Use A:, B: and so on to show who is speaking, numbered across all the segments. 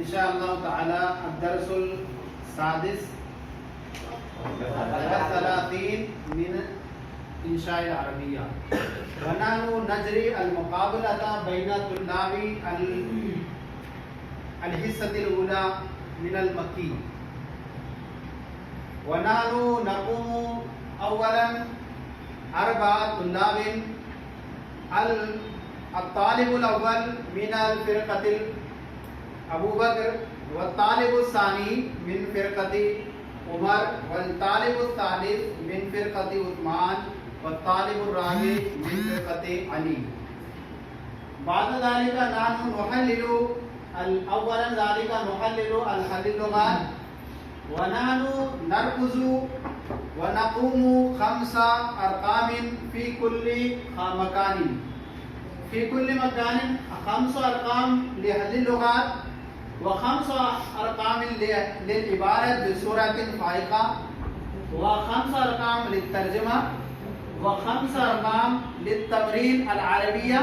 A: इंशाअल्लाह ताला अद्दरसुल सादिस सलातीन मिन इंशाअल अरबिया वनानु नजरी अल मुकाबलता बैन तुल्लाबी अल हिस्सतिल उला मिन अल मक्की वनानु नक़ूमु अव्वलन अरबा तुल्लाबिन अल तालिबुल अव्वल मिन अल फ़िरक़तिल अबू बकर व तालिबुस सानी मिन फ़िरक़ति उमर व तालिबुस सालिस मिन फ़िरक़ति उस्मान व तालिबुर राबि मिन फ़िरक़ति अली बाद ज़ालिका नानु नुहल्लिलु अल अव्वलन ज़ालिका नुहल्लिलु अल हल्लुगात व नानु नरकुज़ु व नक़ूमु खम्सा अरक़ामिन फ़ी कुल्ली मकानिन फ़ी कुल्ली मकानिन खम्स अरक़ाम लिहल्लुगात व खम्स अरक़ाम लिल-इबारत बिसूरतिन फ़ाइक़ा व खम्स अरक़ाम लित-तर्जुमा व खम्स अरक़ाम लित-तमरीन अल-अरबिया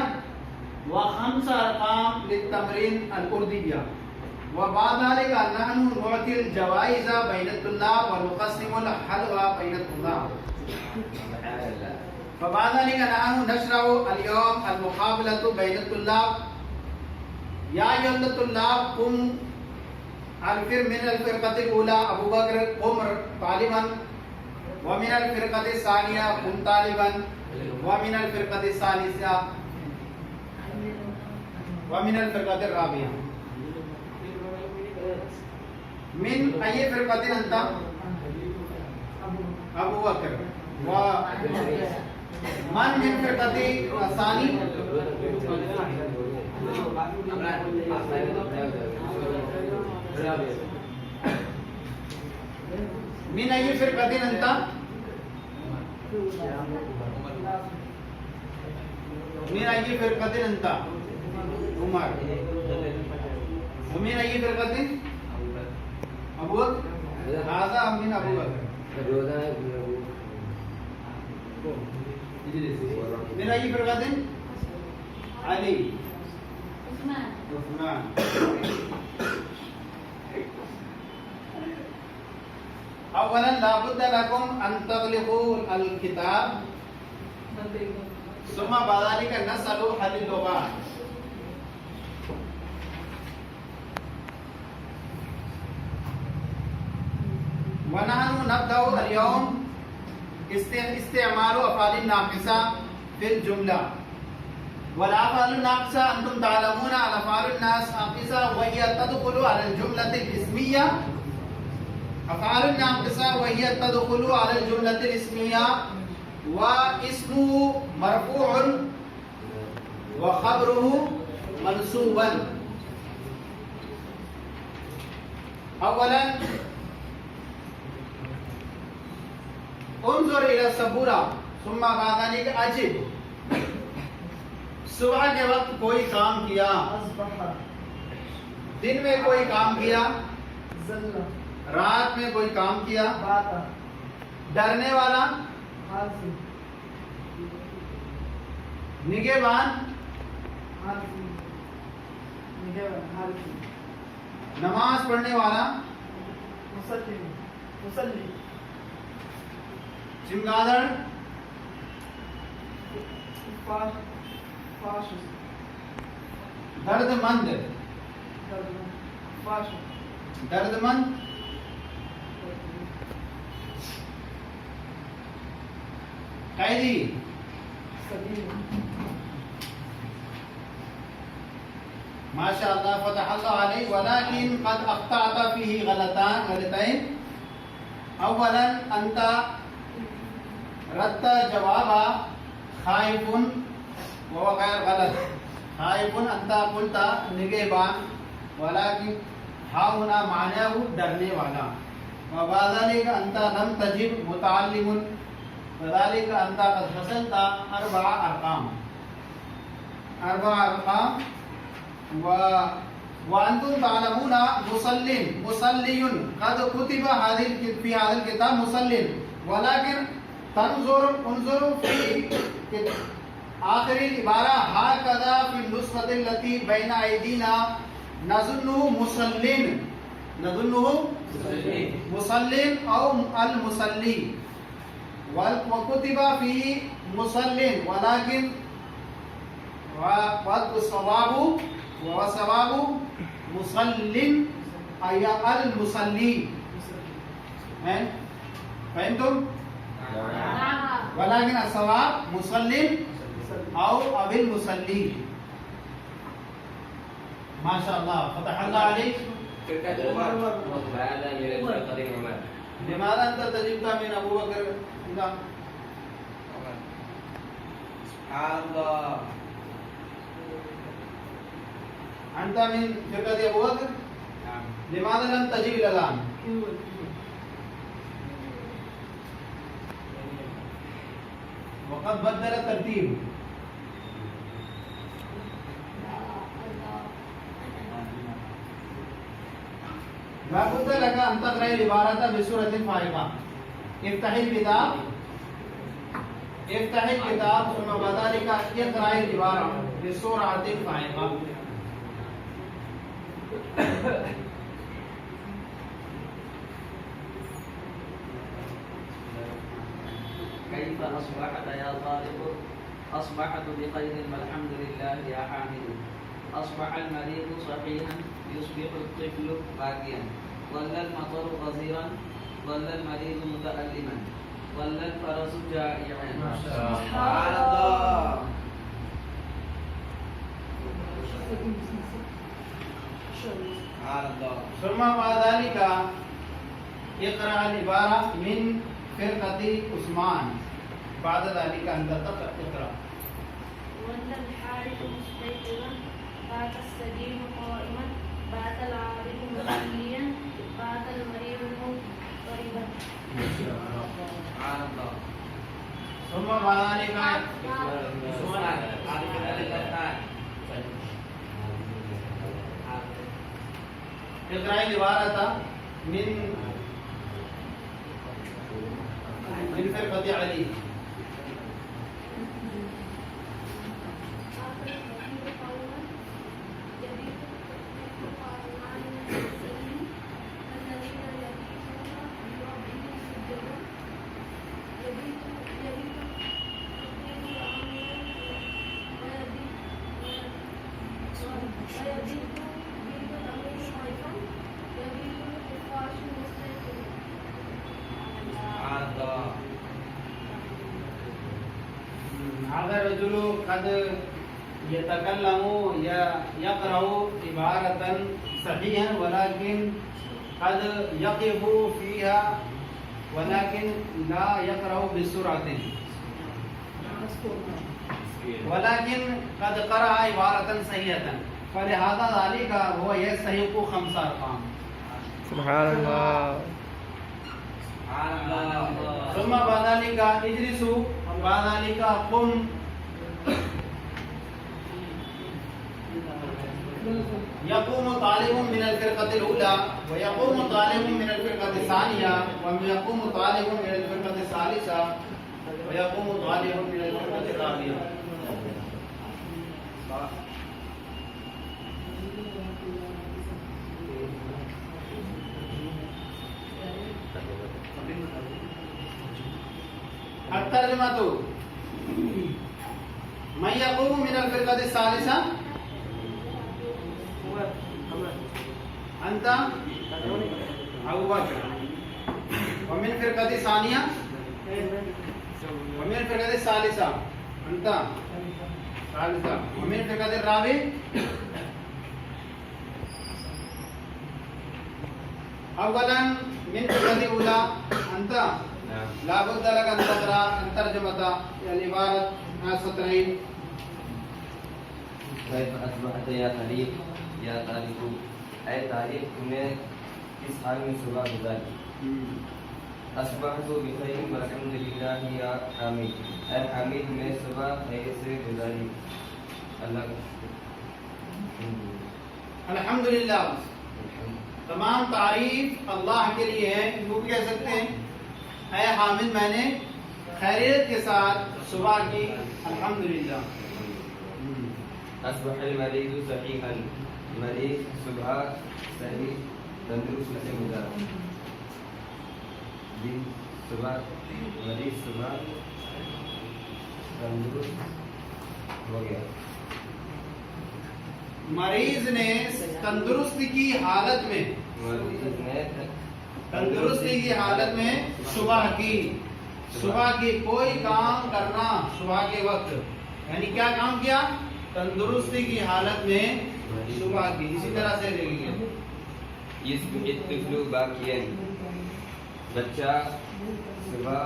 A: व खम्स अरक़ाम लित-तमरीन अल-उर्दिया व बाद ज़ालिका नहनु नुअतिल जवाइज़ बैन तुल्लाब व नुक़स्सिमुल हलवा बैन तुल्लाब फबाद ज़ालिका नहनु नशरउ अल-यौम अल-मुक़ाबलतु बैन तुल्लाब या अय्युहल तुल्लाब कुम अल-फिर मिन अल-फ़िरक़तिल ऊला अबू बकर कुम तालिबन व मिन अल-फ़िरक़तिस सानिया कुम तालिबन व मिन अल-फ़िरक़तिस सालिसा व मिन अल-फ़िरक़तिर राबिया मिन अय्यि फ़िरक़तिन अंता अबू बकर व मन मिन फ़िरक़ति सानी मिन अय्यि फ़िरक़तिन अंता मिन अय्यि फ़िरक़तिन अंता उमर मिन अय्यि फ़िरक़तिन अबू बकर हाज़ा मिन अबू बकर मिन अय्यि फ़िरक़तिन अली उस्मान अव्वलन लाबुद्द लकुम अन तग़लिक़ू अल-किताब सुम्मा बज़ालिका नसअलु हलिल लुग़ात व नहनु नब्दउ अल-यौम इस्तेमालु अफ़आलिन नाक़िसा फिल जुमला वल-अफ़आलु नाक़िसा अंतुम तालमूना अल-अफ़आलु नाक़िसा व हिय तदख़ुलु अलल जुमलतिल इस्मिय्या अफ़आलु नाक़िसा व हिय तदख़ुलु अलल जुमलतिल इस्मिय्या व इस्मुहु मरफ़ूअन व ख़बरुहु मंसूबन अव्वलन उन्ज़ुर इला सबूरा सुम्मा बादालिक अजिब सुबह के वक्त कोई काम किया दिन में कोई काम किया रात में कोई काम किया डरने वाला निगहबान नमाज पढ़ने वाला चमगादड़ दर्दमंद दर्दमंद कैदी माशाअल्लाह फ़तहल्लाहु अलैहि वलाकिन क़द अख़्तअत फ़ीही गलतैन अव्वलन अंता रद्द जवाबा खाइफुन व गैर गलत खाइफुन अंता कुलता निगहबान वलाकिन हाउना मानहु डरने वाला व बाज़ालिका अंता लम तजिब मुतअल्लिमुन वज़ालिका अंता क़द हसनता अरबा अरक़ाम व अंतुम तालमूना मुसल्लियुन क़द कुतिबा फ़ी हाज़िल किताब मुसल्लिन वलाकिन उन्ज़ुर फ़ी आखिरी इबारा हाकज़ा फ़ी नुस्ख़तिल लती बैन अयदीना नज़ुन्नुहु मुसल्लिन, नज़ुन्नुहु मुसल्लिन औ अल मुसल्ली। वकुतिबा फी मुसल्लिन वलाकिन वसवाबु मुसल्लिन अया अल मुसल्ली। फहमतुम? वलाकिन अस्सवाब मुसल्लिन औ अबिल मुसल्ली। माशाअल्लाह, फतहल्लाह अलैक। लिमाज़ा अंत तजिबका मिन अबू बकर इदा अंत मिन फिरकत अबू बकर लिमाज़ा लम तजिब इलान। वक़द बदल तरतीब। लाबुद्द लका अन तक़रअल इबारता बिसूरतिन फ़ाइक़ा। इफ्तहिल किताब सुम्मा बदालिका इक़राइल इबारा बिसूरतिन फ़ाइक़ा।
B: كيف أصبحت يا طالب؟ أصبحت بخير والحمد لله يا حامد. أصبح المريض صحيحا يصبح الطفل باكيا. ظل المطر غزيرا ظل المريض متألما ظل الفرس جائعا. سبحان الله.
A: सुम्मा बदालिका इक़राअल इबारा मिन फिरक़ति उस्मान। बाद ज़ालिका अंदर तक इक़रा।
C: वल्ल الحارث مستيقظا بات السقيم قائما بات العارف مصليا بات المريض مضطربا.
B: سبحان الله.
A: सुम्मा बदालिका इक़राअल इबारता मिन फिरक़ति अली। अगर रजुलु कद यतकल्लमु या यक़रउ इबारतन सहीहन वलाकिन कद यक़िफु फीहा वलाकिन ला यक़रउ बिसुरतिन वलाकिन कद क़रअ इबारतन सहीहतन फलिहाज़ा ज़ालिका हुवा यस्तहिक़ु खम्सा अरक़ाम।
D: सुभान अल्लाह।
A: सुम्मा बदालिका इजलिसु बदालिका कुम यक़ूमु तालिबुन मिनल फ़िरक़तिल ऊला व यक़ूमु तालिबुन मिनल फ़िरक़तिस सानिया व यक़ूमु तालिबुन मिनल फ़िरक़तिस सालिसा व यक़ूमु तालिबुन मिनल फ़िरक़तिर राबिया। तर्जुमातु मैं यक़ूमु मिनल फ़िरक़तिस सालिसा अंता अबू बकर व मिन फ़िरक़तिस सानिया व मिन फ़िरक़तिस सालिसा अंता सालिसा व मिन फ़िरक़तिर राबि अव्वलन मिन फ़िरक़तिल ऊला अंता ला बुद्द लक अन तक़रा तर्जुमता यानी इबारत सत्रहीन।
E: कैफ अस्बहत या तालिब या तालिबु, ऐ तालिब तुम्हें किस हाल में सुबह गुजारी। अस्बहतु बिखैर वल्हम्दुलिल्लाह या हामिद, ऐ हामिद मैं सुबह खैर से गुजारी। अल्लाह
A: अल्हम्दुलिल्लाह, तमाम तारीफ अल्लाह के लिए है। यूँ भी कह सकते हैं ऐ हामिद मैंने खैरियत के साथ सुबह की अल्हम्दुलिल्लाह।
E: अस्बहल मरीदु सहीहन, मरीज सुबह सही तंदुरुस्त से गुजारा। दिन सुबह मरीज सुबह तंदुरुस्त हो गया।
A: मरीज ने तंदुरुस्ती की हालत में,
E: मरीज ने
A: तंदुरुस्ती की हालत में सुबह की कोई काम करना सुबह के वक्त, यानी क्या काम किया? तंदुरुस्ती की हालत में सुबह की। इसी तरह से देखिए
E: इस्तिफ्लु बाकियन, बच्चा सुबह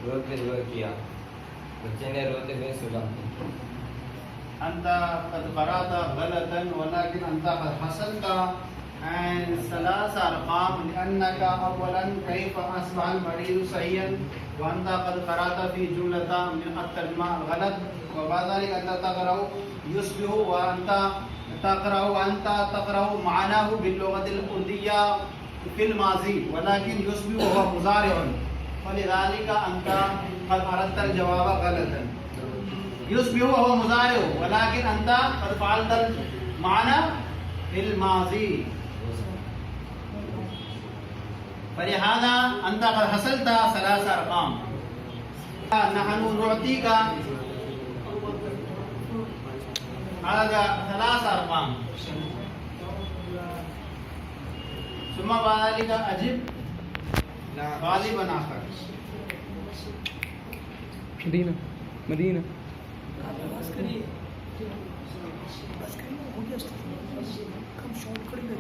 E: रोते हुए किया, बच्चे ने रोते हुए सुबह की।
A: अंता कद क़राता गलतन वलाकिन अंता कद हसनता एंड सलास अरकाम लिअन्नका अव्वलन कैफ अस्बह अल मरीज़ सहीयन व अंता कद क़राता फी जुमलता मिन अत-तर्जुमा गलत व बाज़ालिक अंता तक़राउ युस्बिहु व अंता तक़राउ मानाहु बिल लुग़तिल उर्दिया फिल माज़ी वलाकिन युस्बिहु हुवा मुज़ारिउन फलिज़ालिका अंता कद अरदतल जवाब गलतन। युस्बिहु हुवा मुज़ारिउ वलाकिन अंता कद फ़अलतल माना फिल माज़ी फलिहाज़ा अंता कद हसलता सलास अरकाम नहनु नुअतीका हाज़ा सलास अरकाम सुम्मा बाज़ालिका अजिब गालिबन आखर।
D: मदीना मदीना
F: बस करिए हो गया, कम शॉर्ट करेंगे।